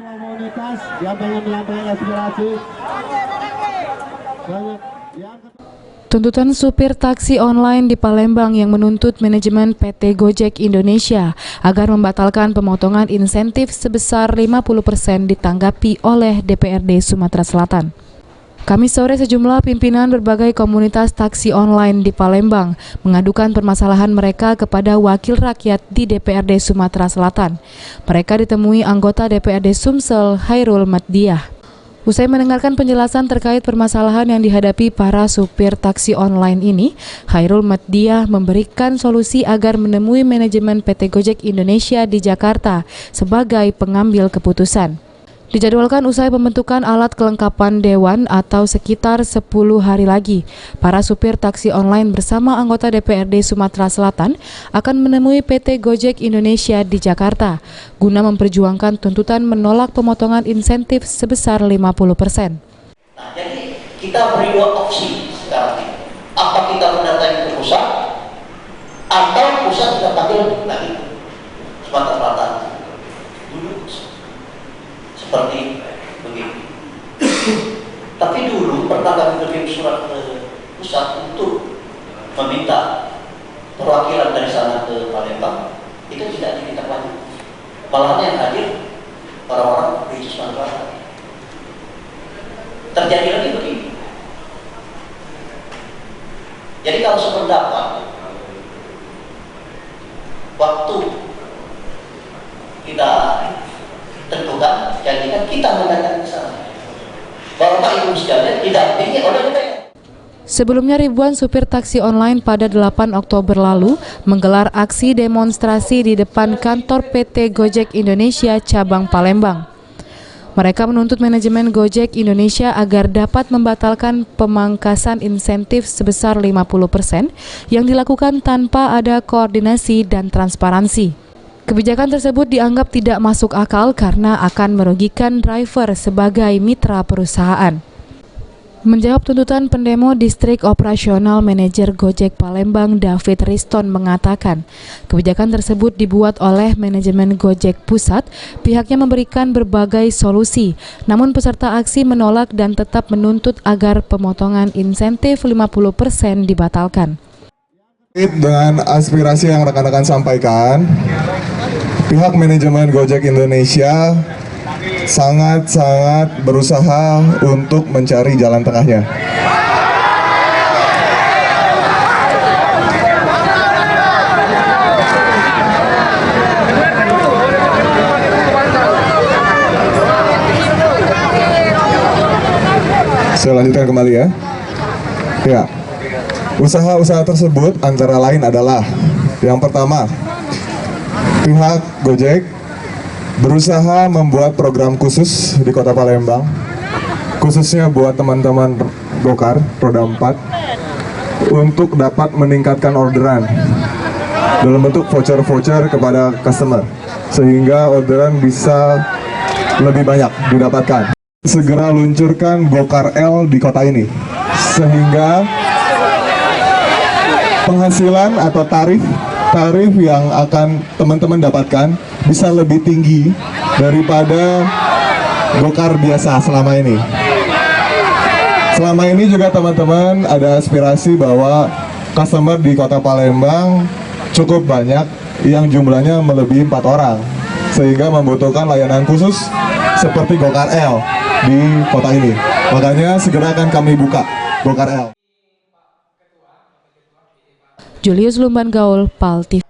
komunitas yang pengen menyampaikan aspirasi. Tuntutan supir taksi online di Palembang yang menuntut manajemen PT Gojek Indonesia agar membatalkan pemotongan insentif sebesar 50% ditanggapi oleh DPRD Sumatera Selatan. Kamis sore sejumlah pimpinan berbagai komunitas taksi online di Palembang mengadukan permasalahan mereka kepada wakil rakyat di DPRD Sumatera Selatan. Mereka ditemui anggota DPRD Sumsel Hairul Maddiah. Usai mendengarkan penjelasan terkait permasalahan yang dihadapi para supir taksi online ini, Hairul Maddiah memberikan solusi agar menemui manajemen PT Gojek Indonesia di Jakarta sebagai pengambil keputusan. Dijadwalkan usai pembentukan alat kelengkapan dewan atau sekitar 10 hari lagi, para supir taksi online bersama anggota DPRD Sumatera Selatan akan menemui PT Gojek Indonesia di Jakarta guna memperjuangkan tuntutan menolak pemotongan insentif sebesar 50%. Nah, jadi kita beri dua opsi sekarang ini. Apa kita mendatangi ke pusat atau pusat kita panggil lagi Sumatera Selatan. Seperti begitu. Tapi dulu pernah kami berkirim surat ke pusat untuk meminta perwakilan dari sana ke Palembang, itu tidak ditindaklanjuti. Malahan yang hadir orang-orang di Sumatera Selatan. Terjadi lagi begini. Jadi kalau sependapat, waktu kita tentukan, jadikan kita mendatangi ke sana. Bapak Ibu sekalian didampingi oleh DPR. Sebelumnya ribuan supir taksi online pada 8 Oktober lalu menggelar aksi demonstrasi di depan kantor PT Gojek Indonesia cabang Palembang. Mereka menuntut manajemen Gojek Indonesia agar dapat membatalkan pemangkasan insentif sebesar 50% yang dilakukan tanpa ada koordinasi dan transparansi. Kebijakan tersebut dianggap tidak masuk akal karena akan merugikan driver sebagai mitra perusahaan. Menjawab tuntutan pendemo, Distrik Operasional Manajer Gojek Palembang David Riston mengatakan, kebijakan tersebut dibuat oleh manajemen Gojek Pusat, pihaknya memberikan berbagai solusi, namun peserta aksi menolak dan tetap menuntut agar pemotongan insentif 50% dibatalkan. Dengan aspirasi yang rekan-rekan sampaikan, pihak manajemen Gojek Indonesia sangat-sangat berusaha untuk mencari jalan tengahnya. Saya lanjutkan kembali ya. Ya. Usaha-usaha tersebut antara lain adalah yang pertama, pihak Gojek berusaha membuat program khusus di Kota Palembang, khususnya buat teman-teman Gokar Roda 4 untuk dapat meningkatkan orderan dalam bentuk voucher-voucher kepada customer sehingga orderan bisa lebih banyak didapatkan. Segera luncurkan Gokar L di kota ini sehingga penghasilan atau tarif yang akan teman-teman dapatkan bisa lebih tinggi daripada Gokar biasa selama ini. Selama ini juga teman-teman ada aspirasi bahwa customer di Kota Palembang cukup banyak yang jumlahnya melebihi 4 orang sehingga membutuhkan layanan khusus seperti Gokar L di kota ini. Makanya segera akan kami buka Gokar L. Julius Lumban Gaul, PAL TV.